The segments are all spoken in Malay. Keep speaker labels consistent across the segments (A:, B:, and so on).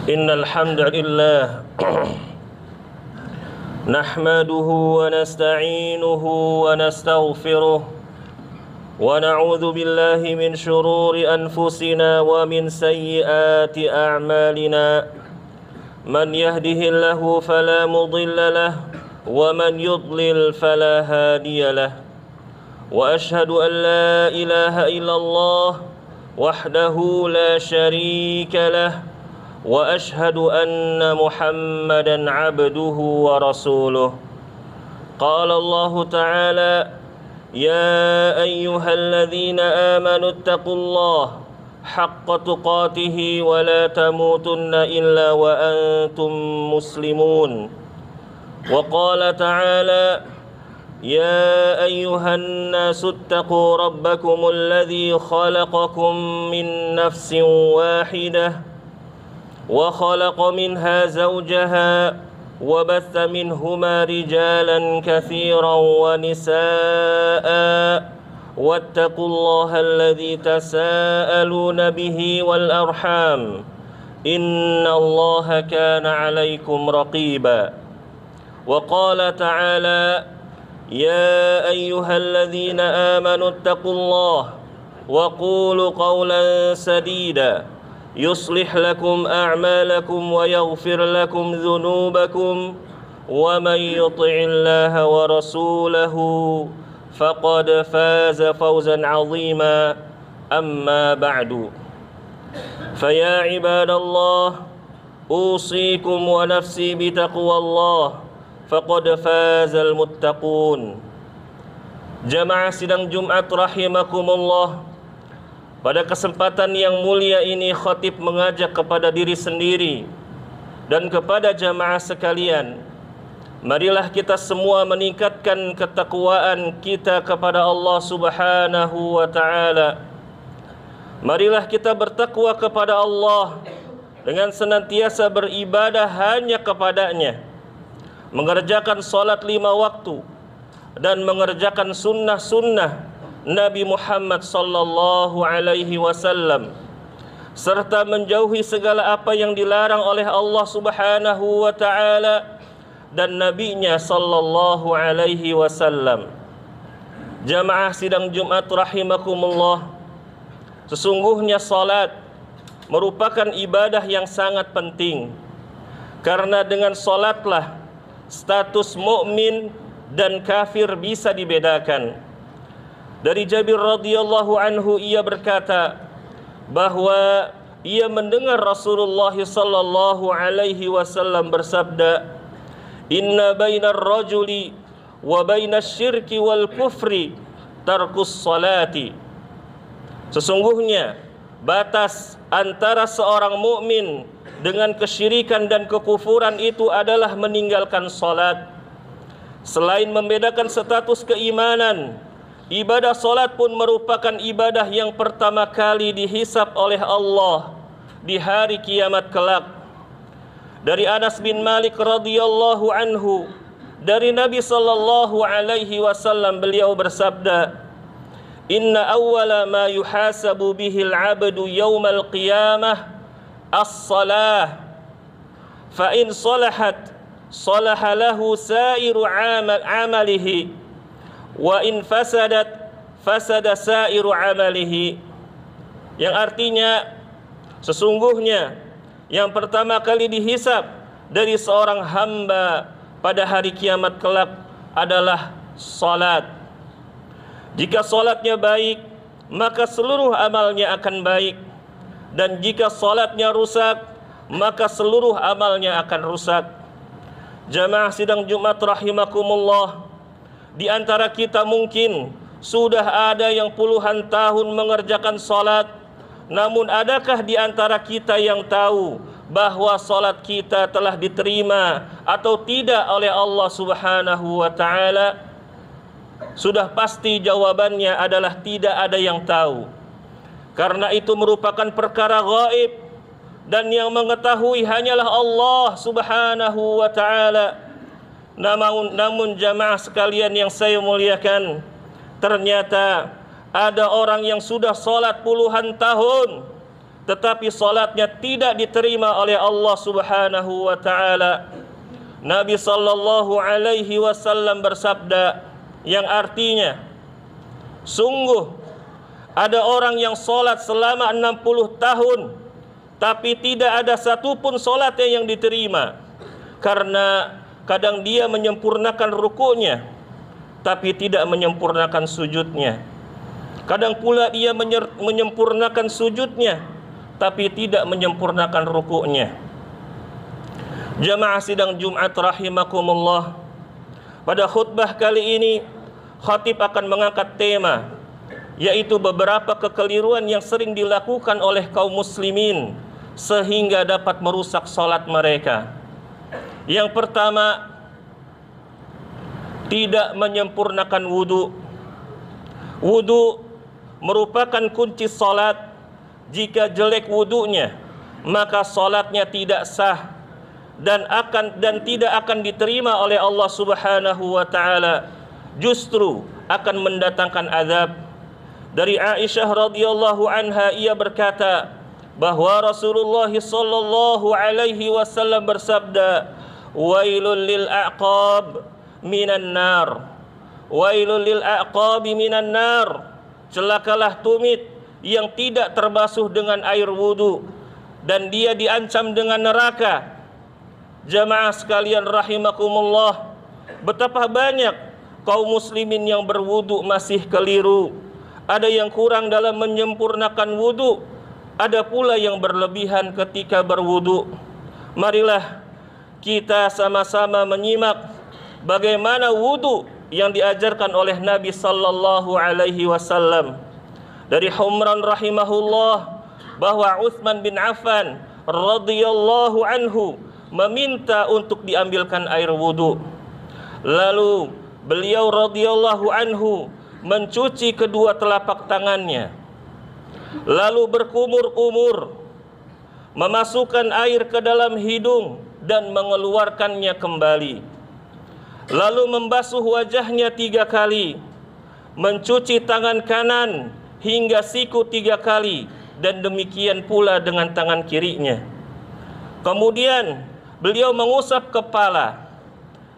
A: إن الحمد لله نحمده ونستعينه ونستغفره ونعوذ بالله من شرور أنفسنا ومن سيئات أعمالنا من يهده الله فلا مضل له ومن يضلل فلا هادي له وأشهد أن لا إله إلا الله وحده لا شريك له وأشهد أن محمدًا عبده ورسوله قال الله تعالى يا أيها الذين آمنوا اتقوا الله حق تقاته ولا تموتن إلا وأنتم مسلمون وقال تعالى يا أيها الناس اتقوا ربكم الذي خلقكم من نفس واحدة وخلق منها زوجها وبث منهما رجالا كثيرا ونساء واتقوا الله الذي تساءلون به والأرحام إن الله كان عليكم رقيبا وقال تعالى يا أيها الذين آمنوا اتقوا الله وقولوا قولا سديدا يصلح لكم أعمالكم ويغفر لكم ذنوبكم ومن يطع الله ورسوله فقد فاز فوزا عظيما أما بعد فيا عباد الله أوصيكم ونفسي بتقوى الله faqad fazal muttaqun. Jamaah sidang Jumat rahimakumullah, pada kesempatan yang mulia ini khatib mengajak kepada diri sendiri dan kepada jamaah sekalian, marilah kita semua meningkatkan ketakwaan kita kepada Allah Subhanahu wa taala. Marilah kita bertakwa kepada Allah dengan senantiasa beribadah hanya kepadanya, mengerjakan salat 5 waktu dan mengerjakan sunnah-sunnah Nabi Muhammad sallallahu alaihi wasallam, serta menjauhi segala apa yang dilarang oleh Allah Subhanahu wa taala dan nabinya sallallahu alaihi wasallam. Jamaah sidang Jumat rahimakumullah, sesungguhnya salat merupakan ibadah yang sangat penting, karena dengan salatlah status mukmin dan kafir bisa dibedakan. Dari Jabir radhiyallahu anhu, ia berkata bahwa ia mendengar Rasulullah sallallahu alaihi wasallam bersabda, "Inna bainar rajuli wa bainas syirki wal kufri tarkus salati." Sesungguhnya batas antara seorang mukmin dengan kesyirikan dan kekufuran itu adalah meninggalkan salat. Selain membedakan status keimanan, ibadah salat pun merupakan ibadah yang pertama kali dihisab oleh Allah di hari kiamat kelak. Dari Anas bin Malik radhiyallahu anhu, dari Nabi sallallahu alaihi wasallam, beliau bersabda, "Inna awwala ma yuhasabu bihil 'abdu yaumal qiyamah as-salah, fa in salahat salaha lahu sa'iru amalihi wa in fasadat fasada sa'iru amalihi." Yang artinya, sesungguhnya yang pertama kali dihisab dari seorang hamba pada hari kiamat kelak adalah salat. Jika salatnya baik, maka seluruh amalnya akan baik. Dan jika salatnya rusak, maka seluruh amalnya akan rusak. Jamaah sidang Jumat rahimakumullah, di antara kita mungkin sudah ada yang puluhan tahun mengerjakan salat, namun adakah di antara kita yang tahu bahwa salat kita telah diterima atau tidak oleh Allah Subhanahu wa taala? Sudah pasti jawabannya adalah tidak ada yang tahu. Karena itu merupakan perkara gaib, dan yang mengetahui hanyalah Allah Subhanahu wa taala. Namun jamaah sekalian yang saya muliakan, ternyata ada orang yang sudah salat puluhan tahun tetapi salatnya tidak diterima oleh Allah Subhanahu wa taala. Nabi sallallahu alaihi wasallam bersabda yang artinya, sungguh ada orang yang salat selama 60 tahun tapi tidak ada satupun salatnya yang diterima, karena kadang dia menyempurnakan rukunya tapi tidak menyempurnakan sujudnya. Kadang pula dia menyempurnakan sujudnya tapi tidak menyempurnakan rukunya. Jamaah sidang Jumat rahimakumullah, pada khutbah kali ini khatib akan mengangkat tema, yaitu beberapa kekeliruan yang sering dilakukan oleh kaum muslimin sehingga dapat merusak salat mereka. Yang pertama, tidak menyempurnakan wudu. Wudu merupakan kunci salat. Jika jelek wudunya, maka salatnya tidak sah dan tidak akan diterima oleh Allah Subhanahu wa taala, justru akan mendatangkan azab. Dari Aisyah radhiyallahu anha, ia berkata bahwa Rasulullah sallallahu alaihi wasallam bersabda, "Wailul lil a'qab minan nar." Wailul lil a'qabi minan nar. Celakalah tumit yang tidak terbasuh dengan air wudu dan dia diancam dengan neraka. Jamaah sekalian rahimakumullah, betapa banyak kaum muslimin yang berwudu masih keliru. Ada yang kurang dalam menyempurnakan wudu, ada pula yang berlebihan ketika berwudu. Marilah kita sama-sama menyimak bagaimana wudu yang diajarkan oleh Nabi sallallahu alaihi wasallam. Dari Humran rahimahullah bahwa Utsman bin Affan radhiyallahu anhu meminta untuk diambilkan air wudu. Lalu beliau radhiyallahu anhu mencuci kedua telapak tangannya, lalu berkumur-kumur, memasukkan air ke dalam hidung dan mengeluarkannya kembali, lalu membasuh wajahnya 3 kali, mencuci tangan kanan hingga siku 3 kali, dan demikian pula dengan tangan kirinya. Kemudian beliau mengusap kepala.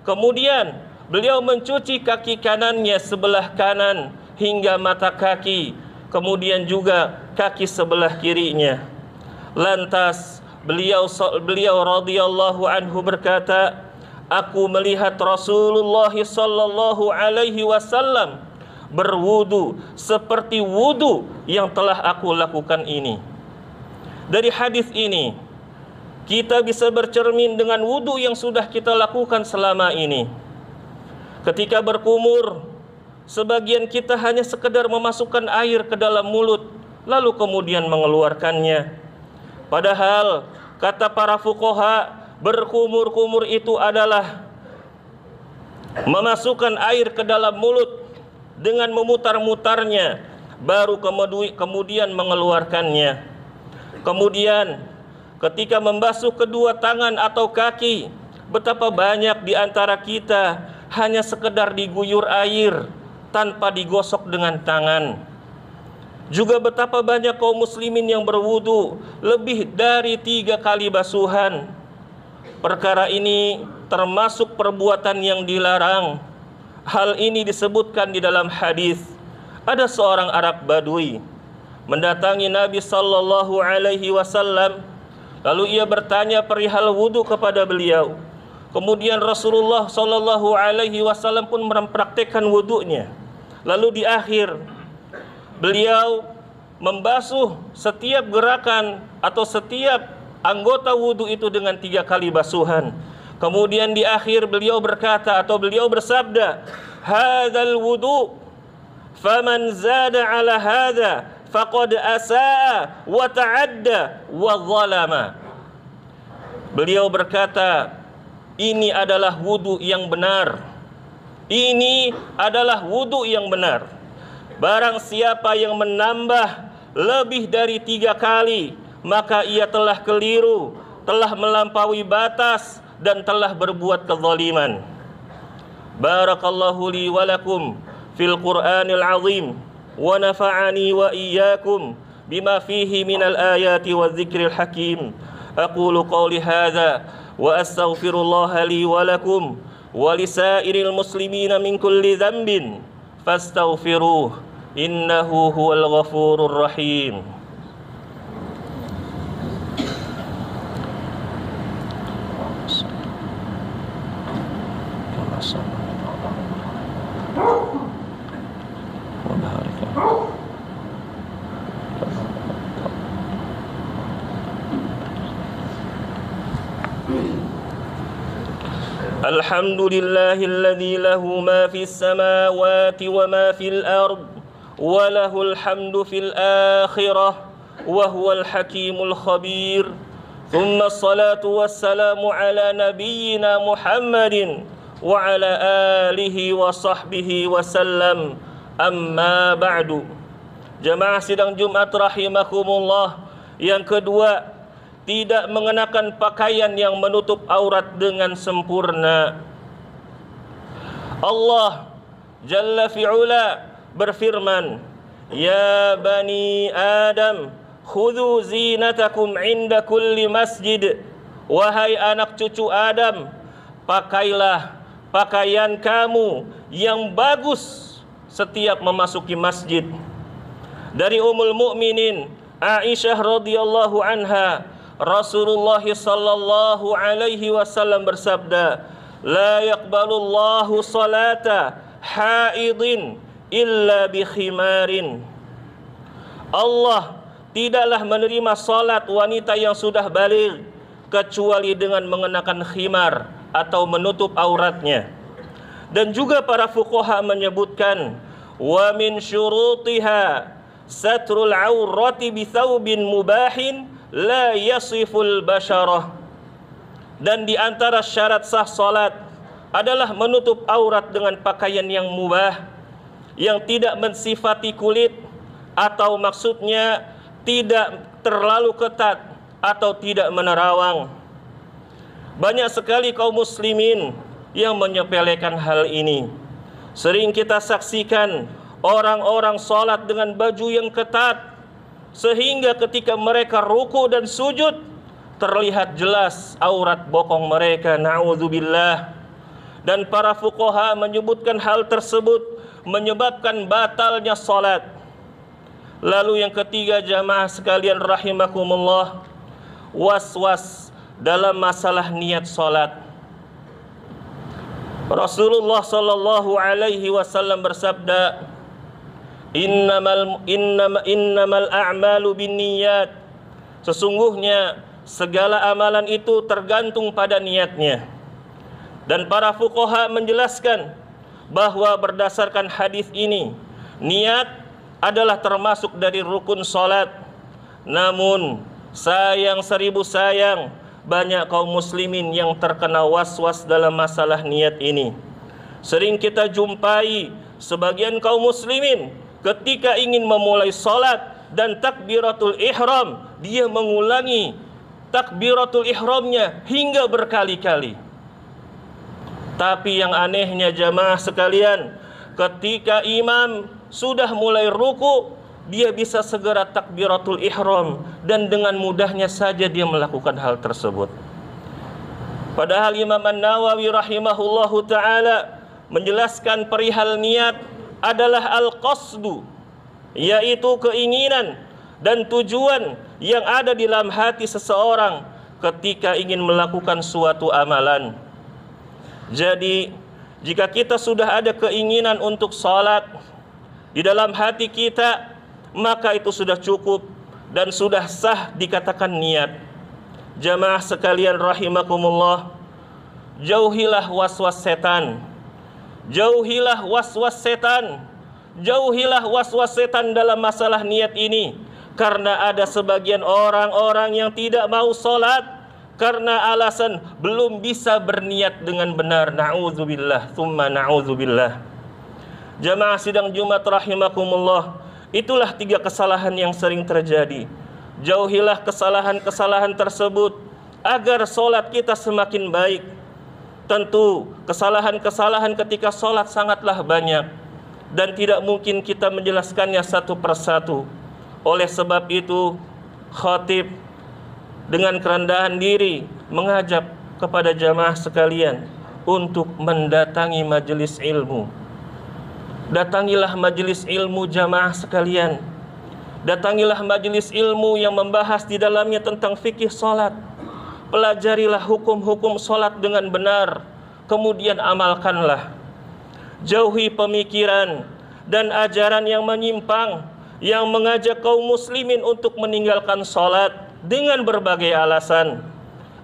A: Kemudian beliau mencuci kaki kanannya sebelah kanan hingga mata kaki, kemudian juga kaki sebelah kirinya. Lantas beliau radhiyallahu anhu berkata, "Aku melihat Rasulullah sallallahu alaihi wasallam berwudu seperti wudu yang telah aku lakukan ini." Dari hadis ini kita bisa bercermin dengan wudu yang sudah kita lakukan selama ini. Ketika berkumur, sebagian kita hanya sekedar memasukkan air ke dalam mulut, lalu kemudian mengeluarkannya. Padahal kata para fuqaha, berkumur-kumur itu adalah memasukkan air ke dalam mulut dengan memutar-mutarnya, baru kemudian mengeluarkannya. Kemudian ketika membasuh kedua tangan atau kaki, betapa banyak di antara kita hanya sekedar diguyur air tanpa digosok dengan tangan. Juga betapa banyak kaum muslimin yang berwudu lebih dari 3 kali basuhan. Perkara ini termasuk perbuatan yang dilarang. Hal ini disebutkan di dalam hadis. Ada seorang Arab Badui mendatangi Nabi sallallahu alaihi wasallam. Lalu ia bertanya perihal wudu kepada beliau. Kemudian Rasulullah sallallahu alaihi wasallam pun mempraktikkan wudunya. Lalu di akhir beliau membasuh setiap gerakan atau setiap anggota wudu itu dengan 3 kali basuhan. Kemudian di akhir beliau berkata atau beliau bersabda, "Hadzal wudu faman zada ala hadza faqad asaa wa ta'adda wa zalama." Beliau berkata, ini adalah wudu yang benar. Ini adalah wudu yang benar. Barang siapa yang menambah lebih dari 3 kali, maka ia telah keliru, telah melampaui batas, dan telah berbuat kezaliman. Barakallahu li wa lakum fil Qur'anil azim wa nafa'ani wa iyyakum بما فيه من الآيات والذكر الحكيم. أقول قولي هذا وأستغفر الله لي ولكم ولسائر المسلمين من كل ذنب فاستغفروه إنه هو الغفور الرحيم. الحمد لله الذي له ما في السماوات وما في الأرض وله الحمد في الآخرة وهو الحكيم الخبير. ثم الصلاة والسلام على نبينا محمد وعلى آله وصحبه وسلم. Amma ba'du. Jamaah sidang Jumat rahimakumullah. Yang kedua, tidak mengenakan pakaian yang menutup aurat dengan sempurna. Allah Jalla fi'ula berfirman, Ya bani Adam, khudhu zinatakum inda kulli masjid. Wahai anak cucu Adam, pakailah pakaian kamu yang bagus setiap memasuki masjid. Dari Ummul Mukminin Aisyah radhiyallahu anha, Rasulullah sallallahu alaihi wasallam bersabda, La yaqbalullahu salata haidin illa bi khimarin. Allah tidaklah menerima salat wanita yang sudah baligh kecuali dengan mengenakan khimar atau menutup auratnya. Dan juga para fuqaha menyebutkan, wa min syurutiha satrul aurati bi thawbin mubahin la yasiful basyarah. Dan di antara syarat sah salat adalah menutup aurat dengan pakaian yang mubah, yang tidak mensifati kulit, atau maksudnya tidak terlalu ketat atau tidak menerawang. Banyak sekali kaum muslimin yang menyepelekan hal ini. Sering kita saksikan orang-orang salat dengan baju yang ketat, sehingga ketika mereka ruku dan sujud terlihat jelas aurat bokong mereka, na'udzubillah. Dan para fuqaha menyebutkan hal tersebut menyebabkan batalnya salat. Lalu yang ketiga, jamaah sekalian rahimakumullah, was-was dalam masalah niat salat. Rasulullah sallallahu alaihi wasallam bersabda, Innamal a'malu binniyat. Sesungguhnya segala amalan itu tergantung pada niatnya. Dan para fuqaha menjelaskan bahwa berdasarkan hadis ini, niat adalah termasuk dari rukun salat. Namun sayang seribu sayang, banyak kaum muslimin yang terkena was-was dalam masalah niat ini. Sering kita jumpai sebagian kaum muslimin ketika ingin memulai salat dan takbiratul ihram, dia mengulangi takbiratul ihramnya hingga berkali-kali. Tapi yang anehnya jamaah sekalian, ketika imam sudah mulai ruku, dia bisa segera takbiratul ihram dan dengan mudahnya saja dia melakukan hal tersebut. Padahal Imam An-Nawawi rahimahullahu ta'ala menjelaskan perihal niat adalah al-qasdu, yaitu keinginan dan tujuan yang ada di dalam hati seseorang ketika ingin melakukan suatu amalan. Jadi jika kita sudah ada keinginan untuk salat di dalam hati kita, maka itu sudah cukup dan sudah sah dikatakan niat. Jamaah sekalian rahimakumullah, jauhilah was-was setan. Jauhilah was-was setan. Jauhilah was-was setan dalam masalah niat ini. Karena ada sebagian orang-orang yang tidak mau salat karena alasan belum bisa berniat dengan benar. Na'udzubillah, thumma na'udzubillah. Jamaah sidang Jumat rahimakumullah, itulah 3 kesalahan yang sering terjadi. Jauhilah kesalahan-kesalahan tersebut agar solat kita semakin baik. Tentu kesalahan-kesalahan ketika solat sangatlah banyak dan tidak mungkin kita menjelaskannya satu persatu. Oleh sebab itu, khatib dengan kerendahan diri mengajak kepada jamaah sekalian untuk mendatangi majelis ilmu. Datangilah majelis ilmu jamaah sekalian. Datangilah majelis ilmu yang membahas di dalamnya tentang fikih salat. Pelajarilah hukum-hukum salat dengan benar, kemudian amalkanlah. Jauhi pemikiran dan ajaran yang menyimpang yang mengajak kaum muslimin untuk meninggalkan salat dengan berbagai alasan.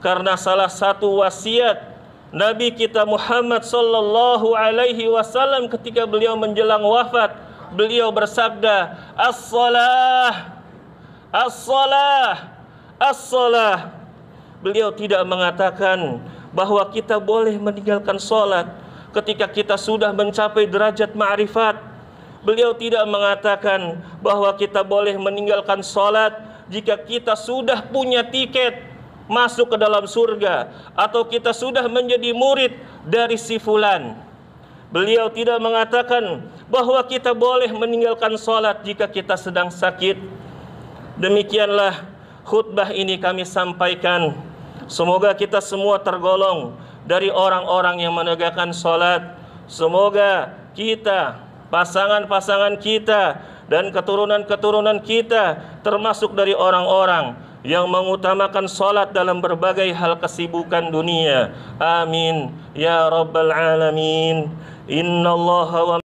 A: Karena salah satu wasiat Nabi kita Muhammad sallallahu alaihi wasallam ketika beliau menjelang wafat, beliau bersabda, "As-shalah, as-shalah, as-shalah." Beliau tidak mengatakan bahwa kita boleh meninggalkan salat ketika kita sudah mencapai derajat ma'rifat. Beliau tidak mengatakan bahwa kita boleh meninggalkan salat jika kita sudah punya tiket masuk ke dalam surga atau kita sudah menjadi murid dari si fulan. Beliau tidak mengatakan bahwa kita boleh meninggalkan salat jika kita sedang sakit. Demikianlah khutbah ini kami sampaikan. Semoga kita semua tergolong dari orang-orang yang menegakkan salat. Semoga kita, pasangan-pasangan kita dan keturunan-keturunan kita termasuk dari orang-orang yang mengutamakan salat dalam berbagai hal kesibukan dunia. Amin ya rabbal alamin. Innallaha wa